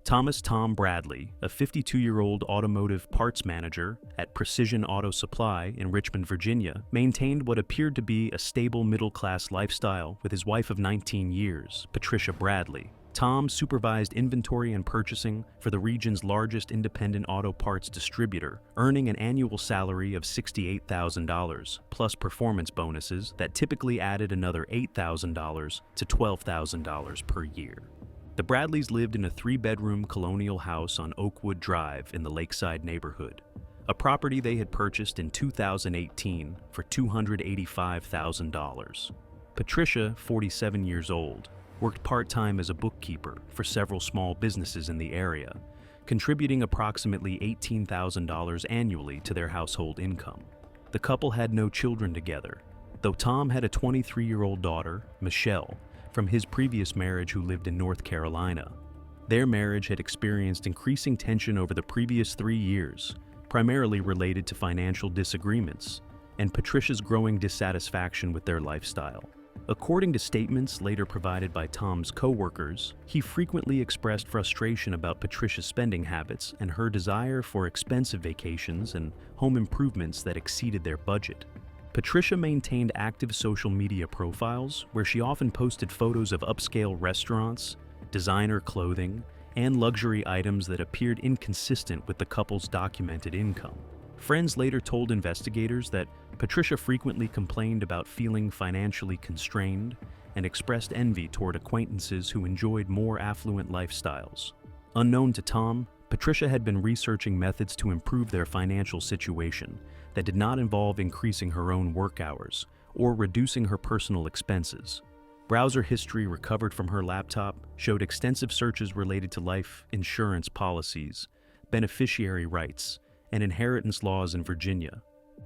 Thomas Tom Bradley, a 52-year-old automotive parts manager at Precision Auto Supply in Richmond, Virginia, maintained what appeared to be a stable middle-class lifestyle with his wife of 19 years, Patricia Bradley. Tom supervised inventory and purchasing for the region's largest independent auto parts distributor, earning an annual salary of $68,000, plus performance bonuses that typically added another $8,000 to $12,000 per year. The Bradleys lived in a 3-bedroom colonial house on Oakwood Drive in the Lakeside neighborhood, a property they had purchased in 2018 for $285,000. Patricia, 47 years old, worked part-time as a bookkeeper for several small businesses in the area, contributing approximately $18,000 annually to their household income. The couple had no children together, though Tom had a 23-year-old daughter, Michelle, from his previous marriage who lived in North Carolina. Their marriage had experienced increasing tension over the previous 3 years, primarily related to financial disagreements and Patricia's growing dissatisfaction with their lifestyle. According to statements later provided by Tom's co-workers, he frequently expressed frustration about Patricia's spending habits and her desire for expensive vacations and home improvements that exceeded their budget. Patricia maintained active social media profiles where she often posted photos of upscale restaurants, designer clothing, and luxury items that appeared inconsistent with the couple's documented income. Friends later told investigators that Patricia frequently complained about feeling financially constrained and expressed envy toward acquaintances who enjoyed more affluent lifestyles. Unknown to Tom, Patricia had been researching methods to improve their financial situation that did not involve increasing her own work hours or reducing her personal expenses. Browser history recovered from her laptop showed extensive searches related to life insurance policies, beneficiary rights, and inheritance laws in Virginia.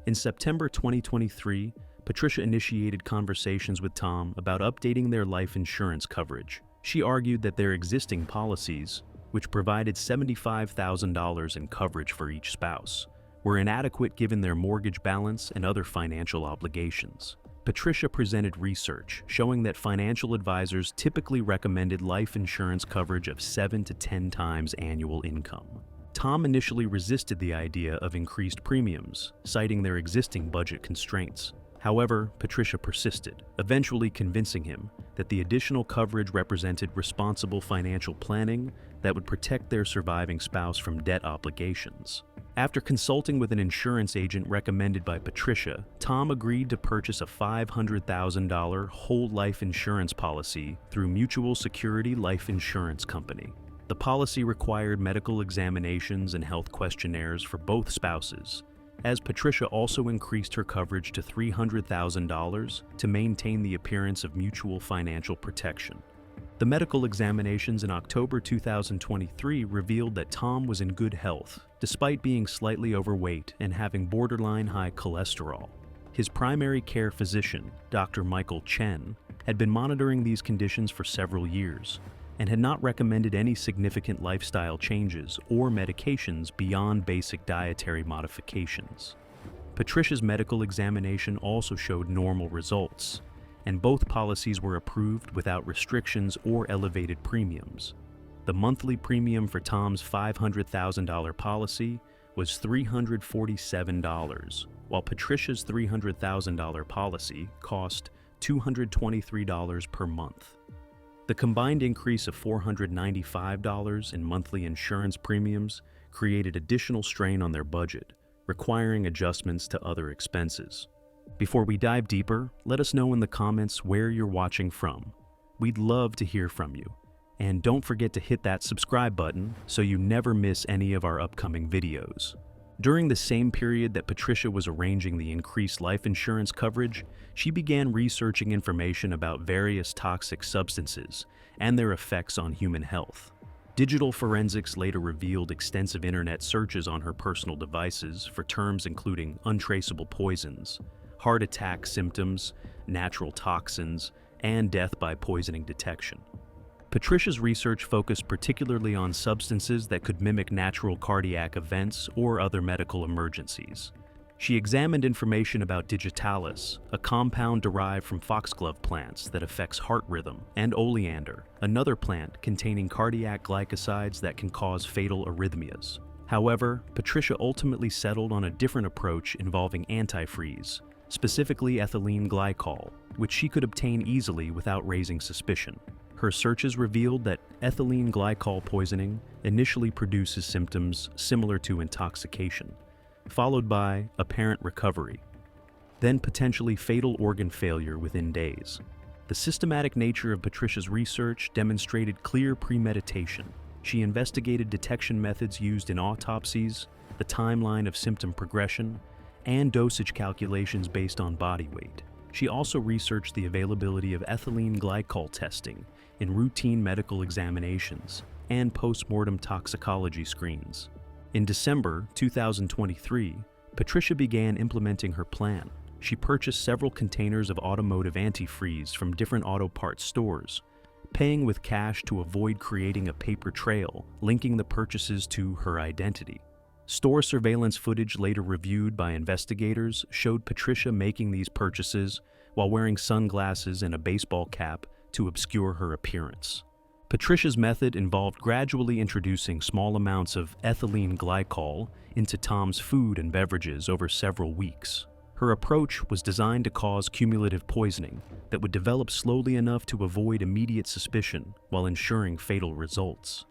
In September 2023, Patricia initiated conversations with Tom about updating their life insurance coverage. She argued that their existing policies, which provided $75,000 in coverage for each spouse, were inadequate given their mortgage balance and other financial obligations. Patricia presented research showing that financial advisors typically recommended life insurance coverage of 7 to 10 times annual income. Tom initially resisted the idea of increased premiums, citing their existing budget constraints. However, Patricia persisted, eventually convincing him that the additional coverage represented responsible financial planning that would protect their surviving spouse from debt obligations. After consulting with an insurance agent recommended by Patricia, Tom agreed to purchase a $500,000 whole life insurance policy through Mutual Security Life Insurance Company. The policy required medical examinations and health questionnaires for both spouses, as Patricia also increased her coverage to $300,000 to maintain the appearance of mutual financial protection. The medical examinations in October 2023 revealed that Tom was in good health, despite being slightly overweight and having borderline high cholesterol. His primary care physician, Dr. Michael Chen, had been monitoring these conditions for several years and had not recommended any significant lifestyle changes or medications beyond basic dietary modifications. Patricia's medical examination also showed normal results, and both policies were approved without restrictions or elevated premiums. The monthly premium for Tom's $500,000 policy was $347, while Patricia's $300,000 policy cost $223 per month. The combined increase of $495 in monthly insurance premiums created additional strain on their budget, requiring adjustments to other expenses. Before we dive deeper, let us know in the comments where you're watching from. We'd love to hear from you. And don't forget to hit that subscribe button so you never miss any of our upcoming videos. During the same period that Patricia was arranging the increased life insurance coverage, she began researching information about various toxic substances and their effects on human health. Digital forensics later revealed extensive internet searches on her personal devices for terms including untraceable poisons, heart attack symptoms, natural toxins, and death by poisoning detection. Patricia's research focused particularly on substances that could mimic natural cardiac events or other medical emergencies. She examined information about digitalis, a compound derived from foxglove plants that affects heart rhythm, and oleander, another plant containing cardiac glycosides that can cause fatal arrhythmias. However, Patricia ultimately settled on a different approach involving antifreeze, specifically ethylene glycol, which she could obtain easily without raising suspicion. Her searches revealed that ethylene glycol poisoning initially produces symptoms similar to intoxication, followed by apparent recovery, then potentially fatal organ failure within days. The systematic nature of Patricia's research demonstrated clear premeditation. She investigated detection methods used in autopsies, the timeline of symptom progression, and dosage calculations based on body weight. She also researched the availability of ethylene glycol testing in routine medical examinations and post-mortem toxicology screens. In December 2023, Patricia began implementing her plan. She purchased several containers of automotive antifreeze from different auto parts stores, paying with cash to avoid creating a paper trail linking the purchases to her identity. Store surveillance footage later reviewed by investigators showed Patricia making these purchases while wearing sunglasses and a baseball cap to obscure her appearance. Patricia's method involved gradually introducing small amounts of ethylene glycol into Tom's food and beverages over several weeks. Her approach was designed to cause cumulative poisoning that would develop slowly enough to avoid immediate suspicion while ensuring fatal results.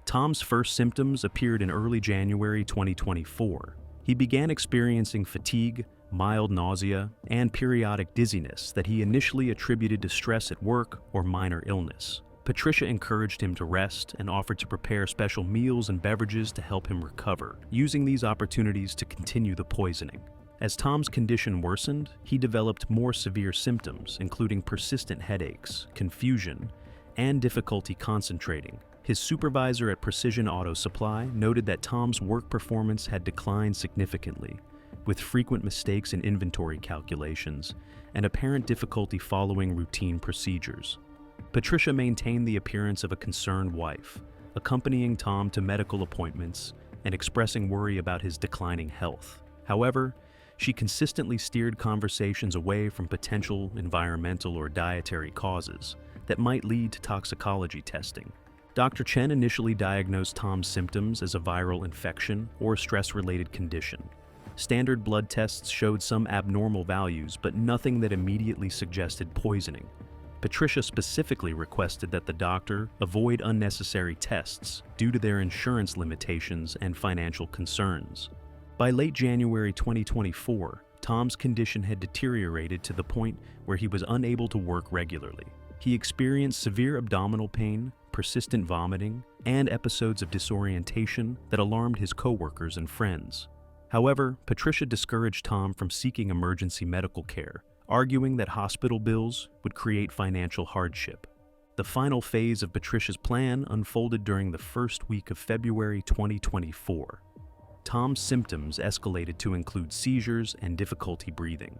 Tom's first symptoms appeared in early January 2024. He began experiencing fatigue, mild nausea, and periodic dizziness that he initially attributed to stress at work or minor illness. Patricia encouraged him to rest and offered to prepare special meals and beverages to help him recover, using these opportunities to continue the poisoning. As Tom's condition worsened, he developed more severe symptoms, including persistent headaches, confusion, and difficulty concentrating. His supervisor at Precision Auto Supply noted that Tom's work performance had declined significantly, with frequent mistakes in inventory calculations and apparent difficulty following routine procedures. Patricia maintained the appearance of a concerned wife, accompanying Tom to medical appointments and expressing worry about his declining health. However, she consistently steered conversations away from potential environmental or dietary causes that might lead to toxicology testing. Dr. Chen initially diagnosed Tom's symptoms as a viral infection or stress-related condition. Standard blood tests showed some abnormal values, but nothing that immediately suggested poisoning. Patricia specifically requested that the doctor avoid unnecessary tests due to their insurance limitations and financial concerns. By late January 2024, Tom's condition had deteriorated to the point where he was unable to work regularly. He experienced severe abdominal pain, persistent vomiting, and episodes of disorientation that alarmed his coworkers and friends. However, Patricia discouraged Tom from seeking emergency medical care, arguing that hospital bills would create financial hardship. The final phase of Patricia's plan unfolded during the first week of February 2024. Tom's symptoms escalated to include seizures and difficulty breathing.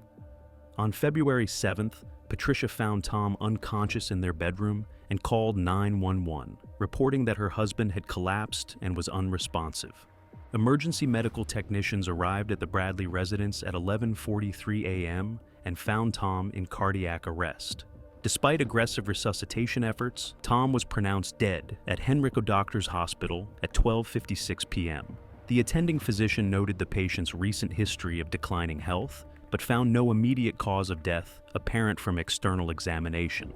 On February 7th, Patricia found Tom unconscious in their bedroom and called 911, reporting that her husband had collapsed and was unresponsive. Emergency medical technicians arrived at the Bradley residence at 11:43 a.m. and found Tom in cardiac arrest. Despite aggressive resuscitation efforts, Tom was pronounced dead at Henrico Doctors Hospital at 12:56 p.m. The attending physician noted the patient's recent history of declining health, but found no immediate cause of death apparent from external examination.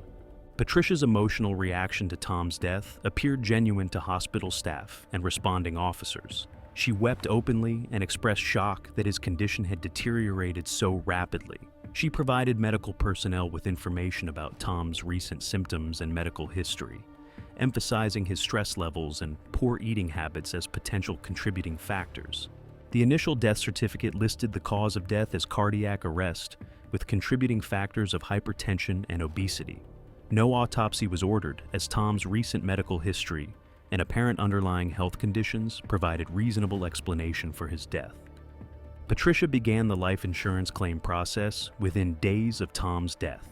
Patricia's emotional reaction to Tom's death appeared genuine to hospital staff and responding officers. She wept openly and expressed shock that his condition had deteriorated so rapidly. She provided medical personnel with information about Tom's recent symptoms and medical history, emphasizing his stress levels and poor eating habits as potential contributing factors. The initial death certificate listed the cause of death as cardiac arrest, with contributing factors of hypertension and obesity. No autopsy was ordered, as Tom's recent medical history and apparent underlying health conditions provided reasonable explanation for his death. Patricia began the life insurance claim process within days of Tom's death.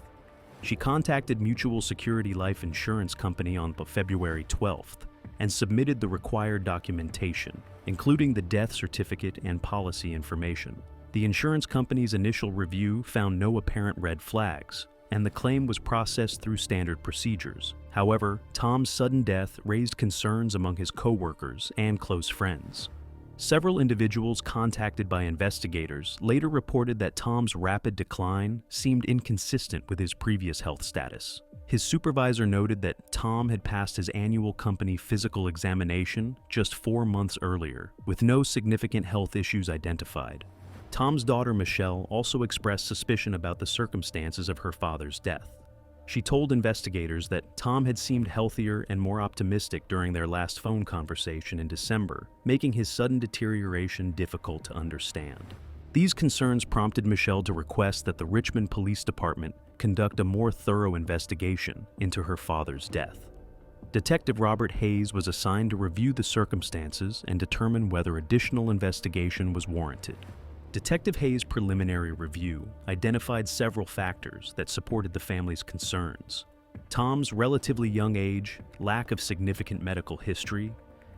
She contacted Mutual Security Life Insurance Company on February 12th and submitted the required documentation, including the death certificate and policy information. The insurance company's initial review found no apparent red flags, and the claim was processed through standard procedures. However, Tom's sudden death raised concerns among his coworkers and close friends. Several individuals contacted by investigators later reported that Tom's rapid decline seemed inconsistent with his previous health status. His supervisor noted that Tom had passed his annual company physical examination just 4 months earlier, with no significant health issues identified. Tom's daughter Michelle also expressed suspicion about the circumstances of her father's death. She told investigators that Tom had seemed healthier and more optimistic during their last phone conversation in December, making his sudden deterioration difficult to understand. These concerns prompted Michelle to request that the Richmond Police Department conduct a more thorough investigation into her father's death. Detective Robert Hayes was assigned to review the circumstances and determine whether additional investigation was warranted. Detective Hayes' preliminary review identified several factors that supported the family's concerns. Tom's relatively young age, lack of significant medical history,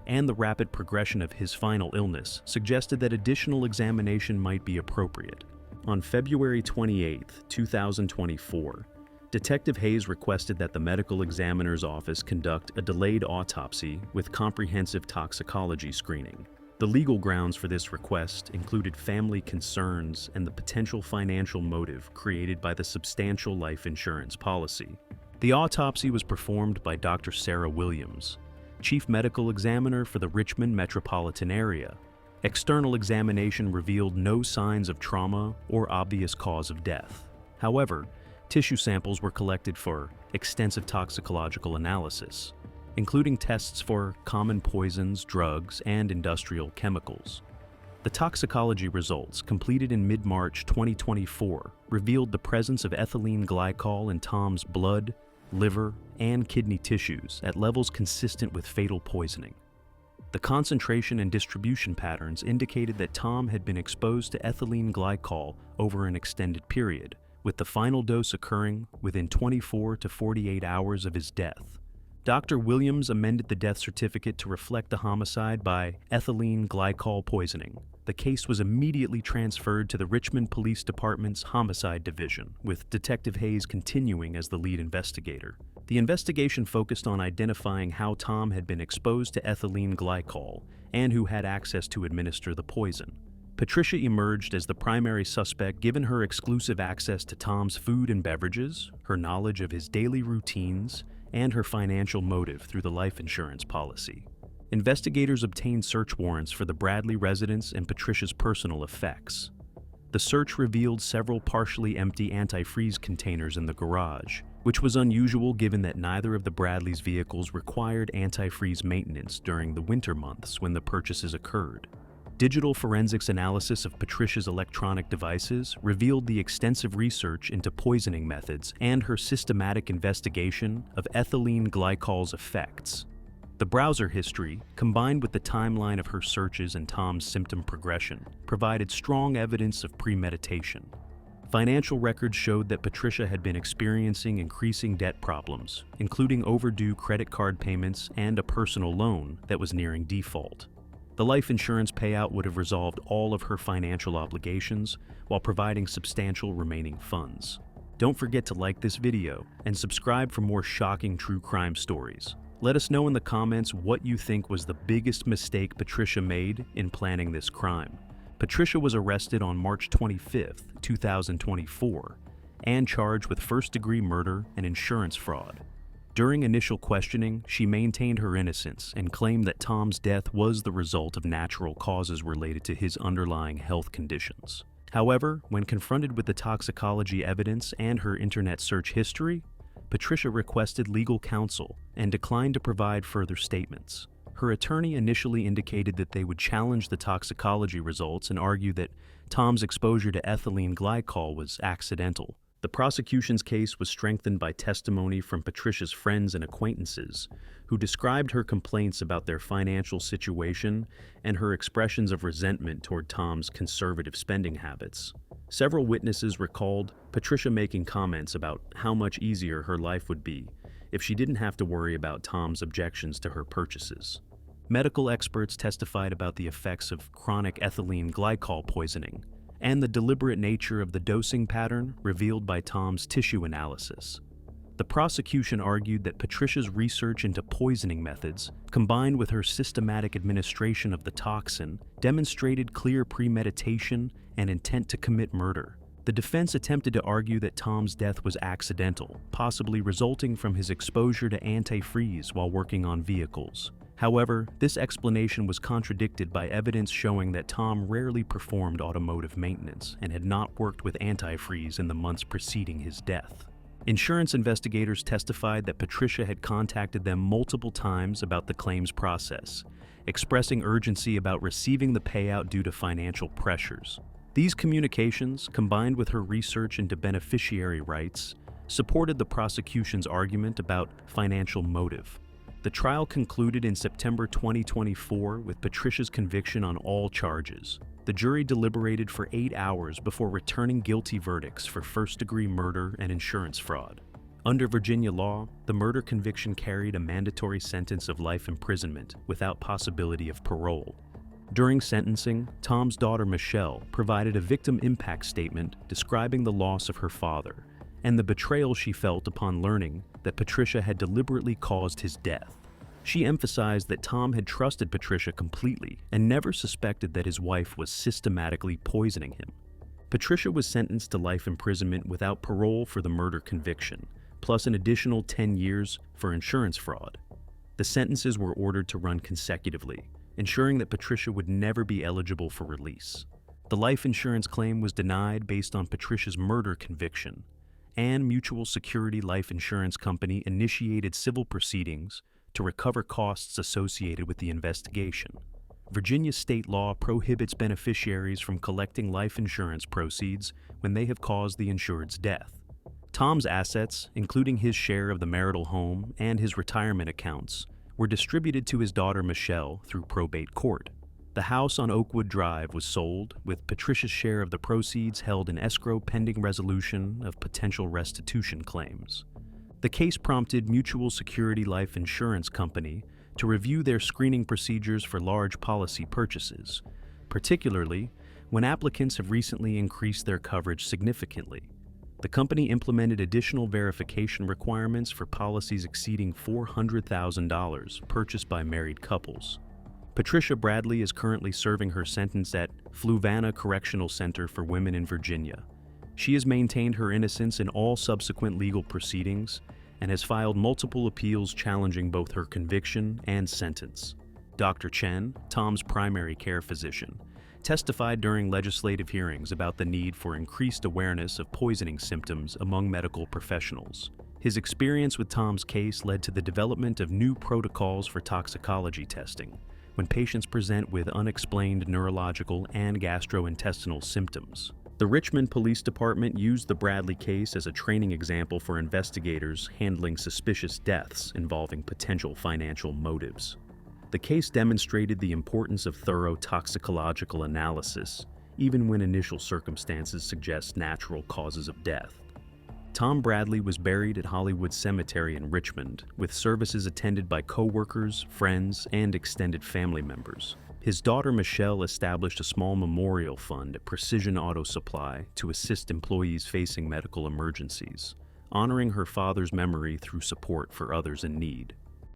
and the rapid progression of his final illness suggested that additional examination might be appropriate. On February 28, 2024, Detective Hayes requested that the medical examiner's office conduct a delayed autopsy with comprehensive toxicology screening. The legal grounds for this request included family concerns and the potential financial motive created by the substantial life insurance policy. The autopsy was performed by Dr. Sarah Williams, Chief Medical Examiner for the Richmond metropolitan area. External examination revealed no signs of trauma or obvious cause of death. However, tissue samples were collected for extensive toxicological analysis, including tests for common poisons, drugs, and industrial chemicals. The toxicology results, completed in mid-March 2024, revealed the presence of ethylene glycol in Tom's blood, liver, and kidney tissues at levels consistent with fatal poisoning. The concentration and distribution patterns indicated that Tom had been exposed to ethylene glycol over an extended period, with the final dose occurring within 24 to 48 hours of his death. Dr. Williams amended the death certificate to reflect the homicide by ethylene glycol poisoning. The case was immediately transferred to the Richmond Police Department's Homicide Division, with Detective Hayes continuing as the lead investigator. The investigation focused on identifying how Tom had been exposed to ethylene glycol and who had access to administer the poison. Patricia emerged as the primary suspect given her exclusive access to Tom's food and beverages, her knowledge of his daily routines, and her financial motive through the life insurance policy. Investigators obtained search warrants for the Bradley residence and Patricia's personal effects. The search revealed several partially empty antifreeze containers in the garage, which was unusual given that neither of the Bradleys' vehicles required antifreeze maintenance during the winter months when the purchases occurred. Digital forensics analysis of Patricia's electronic devices revealed the extensive research into poisoning methods and her systematic investigation of ethylene glycol's effects. The browser history, combined with the timeline of her searches and Tom's symptom progression, provided strong evidence of premeditation. Financial records showed that Patricia had been experiencing increasing debt problems, including overdue credit card payments and a personal loan that was nearing default. The life insurance payout would have resolved all of her financial obligations while providing substantial remaining funds. Don't forget to like this video and subscribe for more shocking true crime stories. Let us know in the comments what you think was the biggest mistake Patricia made in planning this crime. Patricia was arrested on March 25, 2024, and charged with first-degree murder and insurance fraud. During initial questioning, she maintained her innocence and claimed that Tom's death was the result of natural causes related to his underlying health conditions. However, when confronted with the toxicology evidence and her internet search history, Patricia requested legal counsel and declined to provide further statements. Her attorney initially indicated that they would challenge the toxicology results and argue that Tom's exposure to ethylene glycol was accidental. The prosecution's case was strengthened by testimony from Patricia's friends and acquaintances, who described her complaints about their financial situation and her expressions of resentment toward Tom's conservative spending habits. Several witnesses recalled Patricia making comments about how much easier her life would be if she didn't have to worry about Tom's objections to her purchases. Medical experts testified about the effects of chronic ethylene glycol poisoning and the deliberate nature of the dosing pattern revealed by Tom's tissue analysis. The prosecution argued that Patricia's research into poisoning methods, combined with her systematic administration of the toxin, demonstrated clear premeditation and intent to commit murder. The defense attempted to argue that Tom's death was accidental, possibly resulting from his exposure to antifreeze while working on vehicles. However, this explanation was contradicted by evidence showing that Tom rarely performed automotive maintenance and had not worked with antifreeze in the months preceding his death. Insurance investigators testified that Patricia had contacted them multiple times about the claims process, expressing urgency about receiving the payout due to financial pressures. These communications, combined with her research into beneficiary rights, supported the prosecution's argument about financial motive. The trial concluded in September 2024 with Patricia's conviction on all charges. The jury deliberated for 8 hours before returning guilty verdicts for first-degree murder and insurance fraud. Under Virginia law, the murder conviction carried a mandatory sentence of life imprisonment without possibility of parole. During sentencing, Tom's daughter Michelle provided a victim impact statement describing the loss of her father and the betrayal she felt upon learning that Patricia had deliberately caused his death. She emphasized that Tom had trusted Patricia completely and never suspected that his wife was systematically poisoning him. Patricia was sentenced to life imprisonment without parole for the murder conviction, plus an additional 10 years for insurance fraud. The sentences were ordered to run consecutively, ensuring that Patricia would never be eligible for release. The life insurance claim was denied based on Patricia's murder conviction, and Mutual Security Life Insurance Company initiated civil proceedings to recover costs associated with the investigation. Virginia state law prohibits beneficiaries from collecting life insurance proceeds when they have caused the insured's death. Tom's assets, including his share of the marital home and his retirement accounts, were distributed to his daughter Michelle through probate court. The house on Oakwood Drive was sold, with Patricia's share of the proceeds held in escrow pending resolution of potential restitution claims. The case prompted Mutual Security Life Insurance Company to review their screening procedures for large policy purchases, particularly when applicants have recently increased their coverage significantly. The company implemented additional verification requirements for policies exceeding $400,000 purchased by married couples. Patricia Bradley is currently serving her sentence at Fluvanna Correctional Center for Women in Virginia. She has maintained her innocence in all subsequent legal proceedings and has filed multiple appeals challenging both her conviction and sentence. Dr. Chen, Tom's primary care physician, testified during legislative hearings about the need for increased awareness of poisoning symptoms among medical professionals. His experience with Tom's case led to the development of new protocols for toxicology testing when patients present with unexplained neurological and gastrointestinal symptoms. The Richmond Police Department used the Bradley case as a training example for investigators handling suspicious deaths involving potential financial motives. The case demonstrated the importance of thorough toxicological analysis, even when initial circumstances suggest natural causes of death. Tom Bradley was buried at Hollywood Cemetery in Richmond, with services attended by co-workers, friends, and extended family members. His daughter Michelle established a small memorial fund at Precision Auto Supply to assist employees facing medical emergencies, honoring her father's memory through support for others in need.